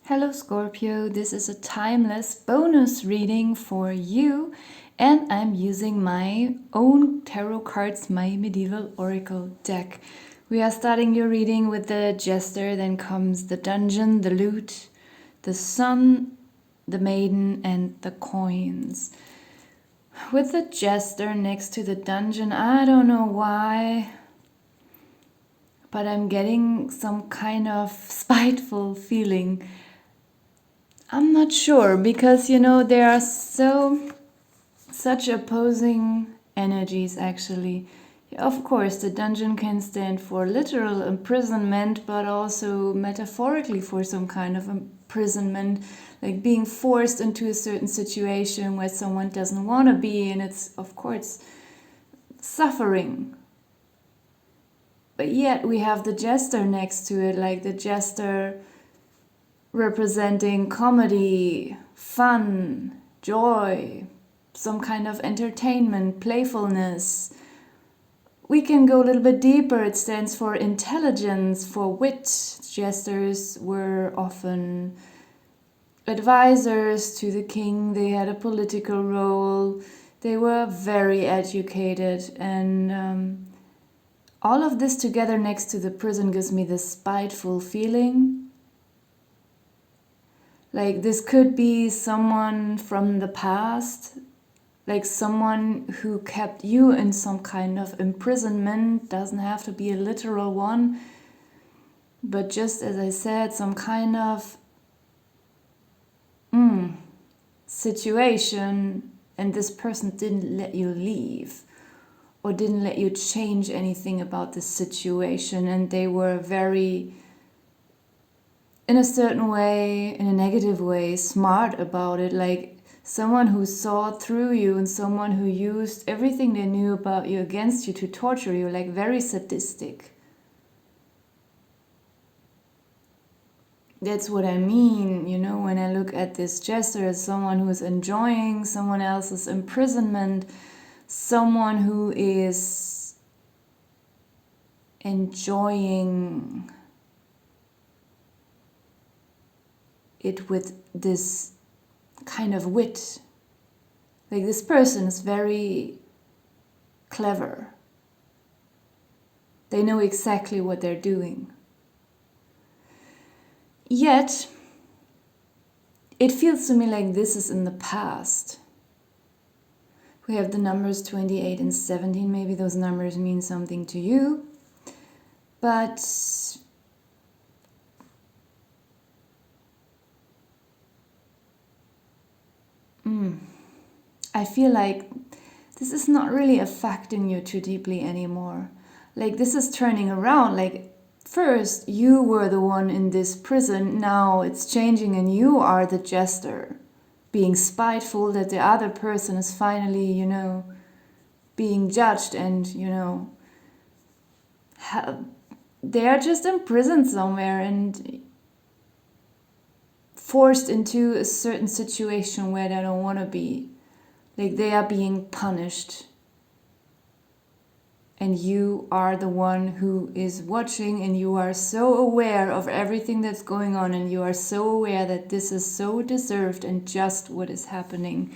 Hello Scorpio, this is a timeless bonus reading for you, and I'm using my own tarot cards, my medieval oracle deck. We are starting your reading with the Jester, then comes the Dungeon, the Lute, the Sun, the Maiden, and the Coins. With the Jester next to the Dungeon, I don't know why, but I'm getting some kind of spiteful feeling. I'm not sure, because there are such opposing energies actually. Of course, the dungeon can stand for literal imprisonment, but also metaphorically for some kind of imprisonment, like being forced into a certain situation where someone doesn't want to be, and it's of course suffering. But yet we have the Jester next to it, like the Jester representing comedy, fun, joy, some kind of entertainment, playfulness. We can go a little bit deeper. It stands for intelligence, for wit. Jesters were often advisors to the king. They had a political role. They were very educated, and all of this together next to the prison gives me this spiteful feeling. Like this could be someone from the past, like someone who kept you in some kind of imprisonment. Doesn't have to be a literal one, but just as I said, some kind of situation, and this person didn't let you leave or didn't let you change anything about the situation, and they were very, in a certain way, in a negative way, smart about it, like someone who saw through you and someone who used everything they knew about you against you to torture you, like very sadistic. That's what I mean, when I look at this Jester as someone who is enjoying someone else's imprisonment, someone who is enjoying it with this kind of wit. Like this person is very clever. They know exactly what they're doing. Yet, it feels to me like this is in the past. We have the numbers 28 and 17. Maybe those numbers mean something to you. But I feel like this is not really affecting you too deeply anymore. Like this is turning around. Like first you were the one in this prison. Now it's changing and you are the Jester. Being spiteful that the other person is finally, being judged, and, they are just imprisoned somewhere and forced into a certain situation where they don't want to be. Like they are being punished. And you are the one who is watching, and you are so aware of everything that's going on, and you are so aware that this is so deserved and just what is happening.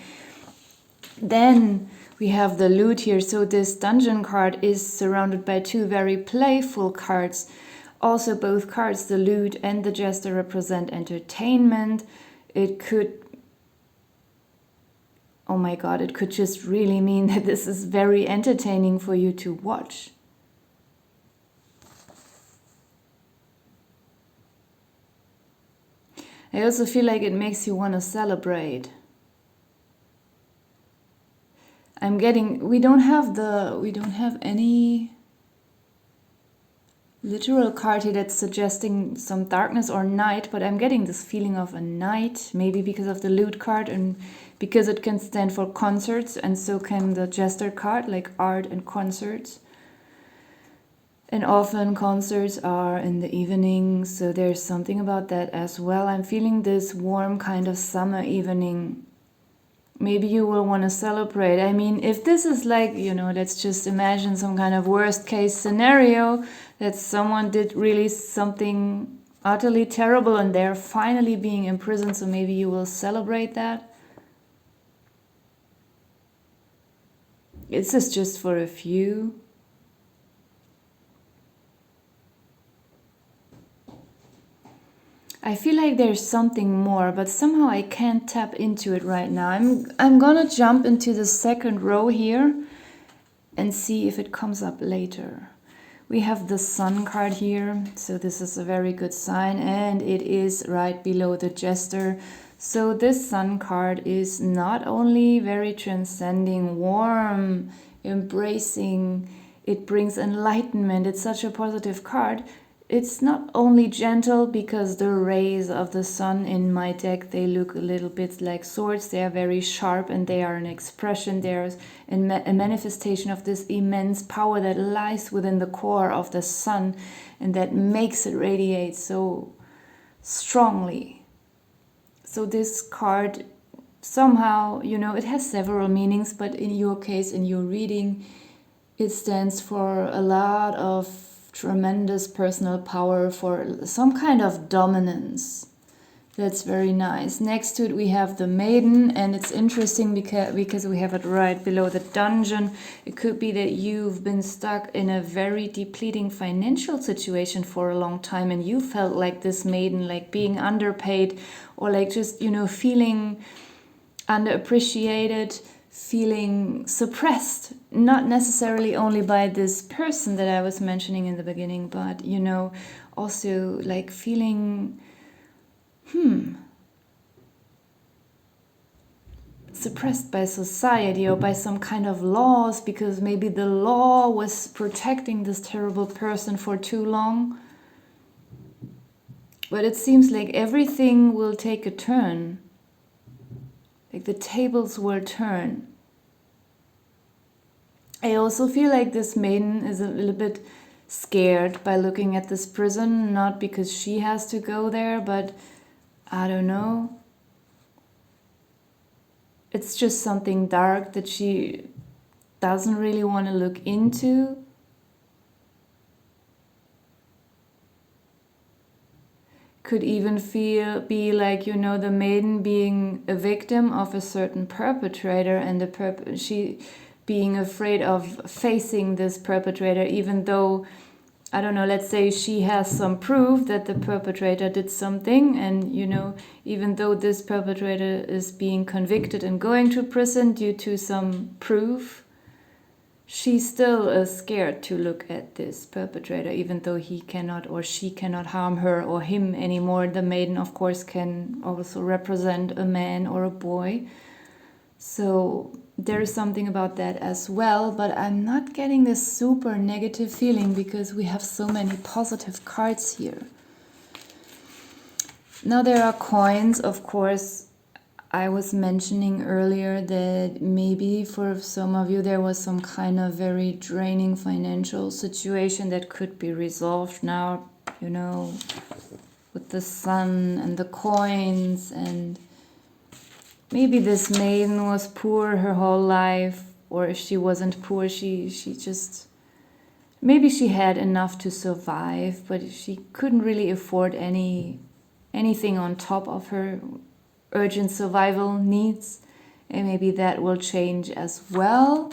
Then we have the Lute here. So this Dungeon card is surrounded by two very playful cards. Also both cards, the Lute and the Jester, represent entertainment. It could, oh my God, it could just really mean that this is very entertaining for you to watch. I also feel like it makes you want to celebrate. We don't have any literal card here that's suggesting some darkness or night, but I'm getting this feeling of a night, maybe because of the Lute card and because it can stand for concerts, and so can the Jester card, like art and concerts. And often concerts are in the evening, so there's something about that as well. I'm feeling this warm kind of summer evening. Maybe you will want to celebrate. I mean, if this is like, let's just imagine some kind of worst case scenario, that someone did really something utterly terrible, and they're finally being imprisoned, so maybe you will celebrate that. This is just for a few. I feel like there's something more, but somehow I can't tap into it right now. I'm gonna jump into the second row here and see if it comes up later. We have the Sun card here, so this is a very good sign, and it is right below the Jester. So this Sun card is not only very transcending, warm, embracing, it brings enlightenment, it's such a positive card. It's not only gentle, because the rays of the sun in my deck, they look a little bit like swords. They are very sharp, and they are an expression. There's a manifestation of this immense power that lies within the core of the sun, and that makes it radiate so strongly. So this card somehow, you know, it has several meanings, but in your case, in your reading, it stands for a lot of tremendous personal power, for some kind of dominance. That's very nice. Next to it we have the Maiden, and it's interesting because we have it right below the Dungeon. It could be that you've been stuck in a very depleting financial situation for a long time, and you felt like this Maiden, like being underpaid, or like just, you know, feeling underappreciated, feeling suppressed, not necessarily only by this person that I was mentioning in the beginning, but, you know, also like feeling suppressed by society or by some kind of laws, because maybe the law was protecting this terrible person for too long. But it seems like everything will take a turn. Like the tables will turn. I also feel like this Maiden is a little bit scared by looking at this prison, not because she has to go there, but I don't know. It's just something dark that she doesn't really want to look into. Could even be like, you know, the Maiden being a victim of a certain perpetrator, and she being afraid of facing this perpetrator, even though, I don't know, let's say she has some proof that the perpetrator did something, and, you know, even though this perpetrator is being convicted and going to prison due to some proof, she still is scared to look at this perpetrator, even though he cannot or she cannot harm her or him anymore. The Maiden, of course, can also represent a man or a boy. So there is something about that as well, but I'm not getting this super negative feeling because we have so many positive cards here. Now there are coins, of course. I was mentioning earlier that maybe for some of you there was some kind of very draining financial situation that could be resolved now, you know, with the sun and the coins, and maybe this Maiden was poor her whole life, or if she wasn't poor, she just, maybe she had enough to survive, but she couldn't really afford anything on top of her urgent survival needs, and maybe that will change as well.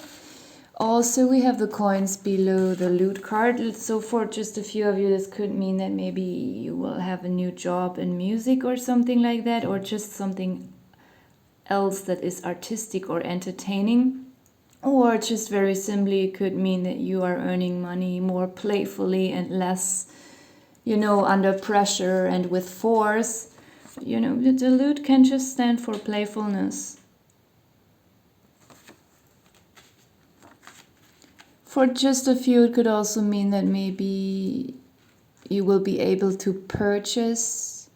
Also, we have the coins below the loot card. So for just a few of you, this could mean that maybe you will have a new job in music or something like that, or just something else that is artistic or entertaining. Or just very simply, it could mean that you are earning money more playfully and less, you know, under pressure and with force. You know, the loot can just stand for playfulness. For just a few, it could also mean that maybe you will be able to purchase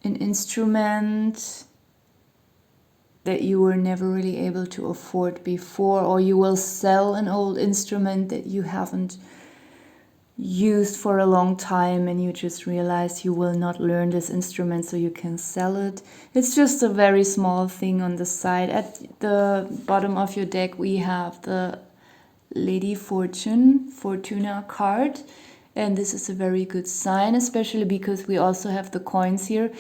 an instrument that you were never really able to afford before, or you will sell an old instrument that you haven't used for a long time and you just realize you will not learn this instrument, so you can sell it. It's just a very small thing on the side. At the bottom of your deck we have the Lady Fortuna card, And this is a very good sign, especially because we also have the coins here.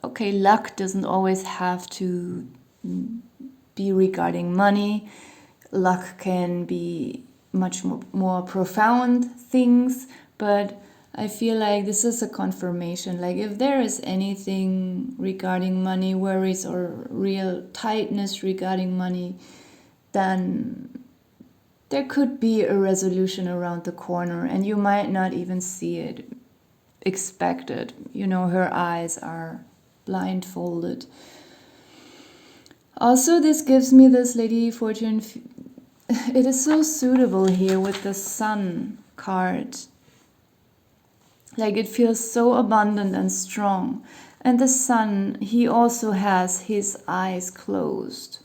Okay, luck doesn't always have to be regarding money. Luck can be much more profound things, but I feel like this is a confirmation. Like if there is anything regarding money, worries or real tightness regarding money, then there could be a resolution around the corner and you might not even see it, expect it. You know, her eyes are blindfolded. Also, this gives me this Lady Fortune. It is so suitable here with the Sun card. Like it feels so abundant and strong. And the Sun, he also has his eyes closed.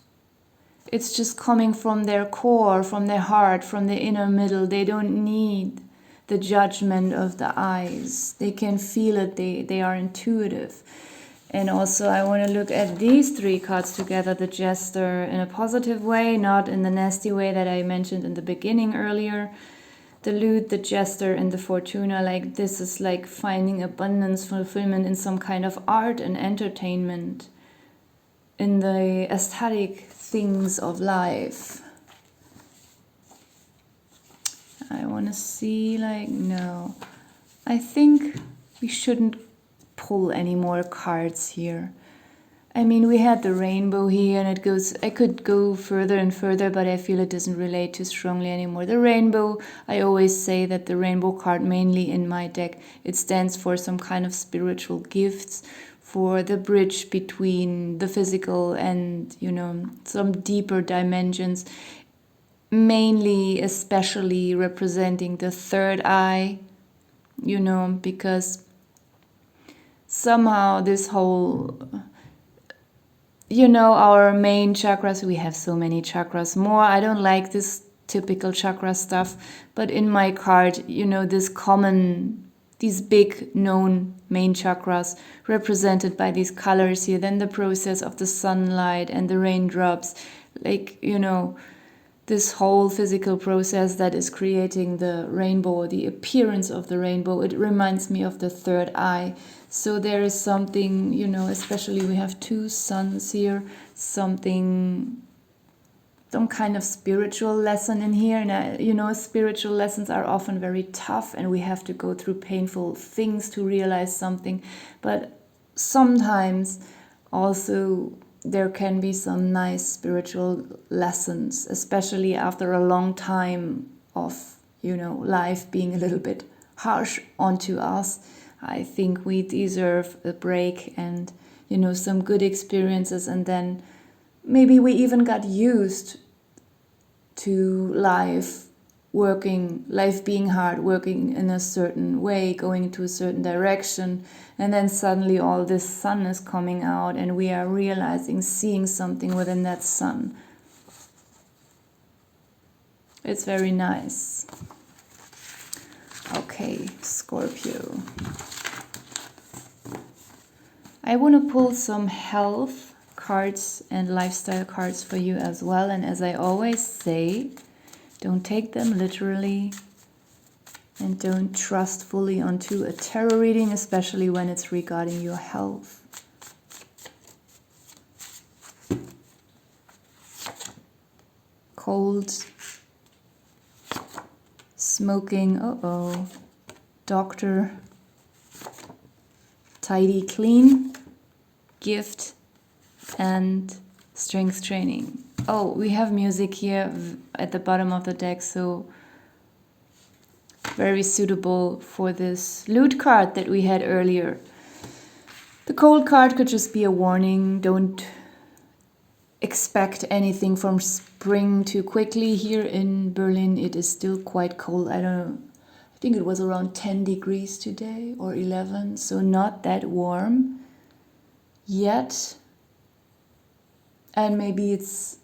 It's just coming from their core, from their heart, from the inner middle. They don't need the judgment of the eyes. They can feel it. They are intuitive. And also I want to look at these three cards together, the Jester in a positive way, not in the nasty way that I mentioned in the beginning earlier. The Lute, the Jester, and the Fortuna, like this is like finding abundance, fulfillment in some kind of art and entertainment, in the aesthetic things of life. I want to see, like, no. I think we shouldn't pull any more cards here. I mean, we had the rainbow here and it goes, I could go further and further, but I feel it doesn't relate too strongly anymore. The rainbow, I always say that the rainbow card, mainly in my deck, it stands for some kind of spiritual gifts, for the bridge between the physical and, you know, some deeper dimensions, mainly especially representing the third eye, you know, because somehow this whole, you know, our main chakras, we have so many chakras more. I don't like this typical chakra stuff, but in my card, you know, this common, these big known main chakras represented by these colors here, then the process of the sunlight and the raindrops, like, you know, this whole physical process that is creating the rainbow, the appearance of the rainbow, it reminds me of the third eye. So there is something, you know, especially we have two suns here, some kind of spiritual lesson in here. And, you know, spiritual lessons are often very tough and we have to go through painful things to realize something. But sometimes also there can be some nice spiritual lessons, especially after a long time of, you know, life being a little bit harsh onto us. I think we deserve a break and, you know, some good experiences, and then maybe we even got used to life being hard, working in a certain way, going into a certain direction, and then suddenly all this sun is coming out and we are realizing, seeing something within that sun. It's very nice. Okay, Scorpio. I want to pull some health cards and lifestyle cards for you as well. And as I always say, don't take them literally and don't trust fully onto a tarot reading, especially when it's regarding your health. Cold, smoking, doctor, tidy, clean, gift, and strength training. Oh, we have music here at the bottom of the deck, so very suitable for this Lute card that we had earlier. The cold card could just be a warning. Don't expect anything from spring too quickly. Here in Berlin, it is still quite cold. I think it was around 10 degrees today or 11, so not that warm yet. And maybe it's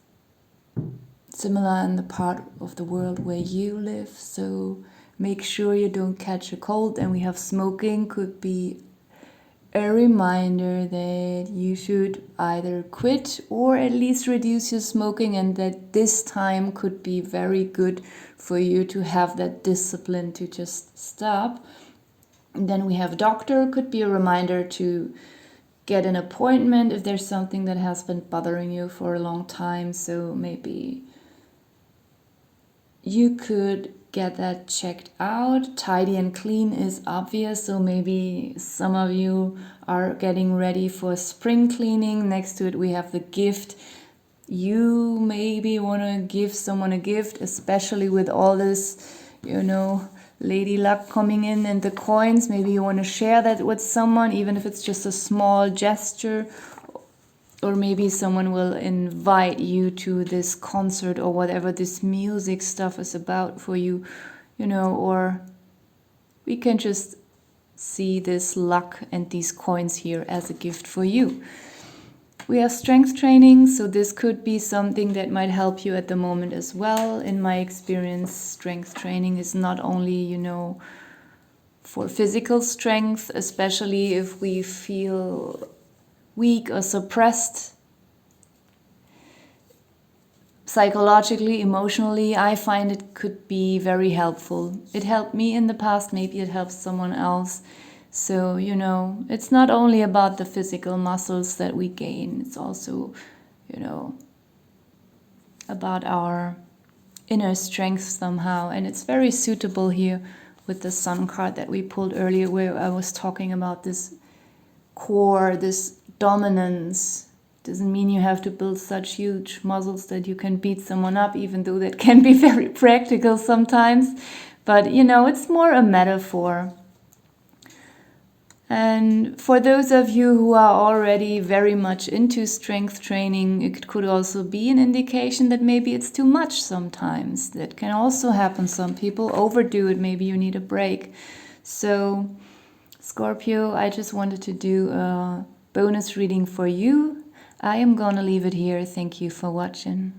similar in the part of the world where you live, so make sure you don't catch a cold. And we have smoking, could be a reminder that you should either quit or at least reduce your smoking, and that this time could be very good for you to have that discipline to just stop. And then we have doctor, could be a reminder to get an appointment if there's something that has been bothering you for a long time. So maybe you could get that checked out. Tidy and clean is obvious, so maybe some of you are getting ready for spring cleaning. Next to it we have the gift. You maybe want to give someone a gift, especially with all this, lady luck coming in and the coins. Maybe you want to share that with someone, even if it's just a small gesture. Or maybe someone will invite you to this concert or whatever this music stuff is about for you, or we can just see this luck and these coins here as a gift for you. We have strength training, so this could be something that might help you at the moment as well. In my experience, strength training is not only, for physical strength, especially if we feel weak or suppressed psychologically, emotionally. I find it could be very helpful. It helped me in the past, maybe it helps someone else. So, it's not only about the physical muscles that we gain, it's also, about our inner strength somehow. And it's very suitable here with the sun card that we pulled earlier, where I was talking about this core, this dominance. Doesn't mean you have to build such huge muscles that you can beat someone up, even though that can be very practical sometimes. But, it's more a metaphor. And for those of you who are already very much into strength training, it could also be an indication that maybe it's too much sometimes. That can also happen. Some people overdo it. Maybe you need a break. So, Scorpio, I just wanted to do a bonus reading for you. I am gonna leave it here. Thank you for watching.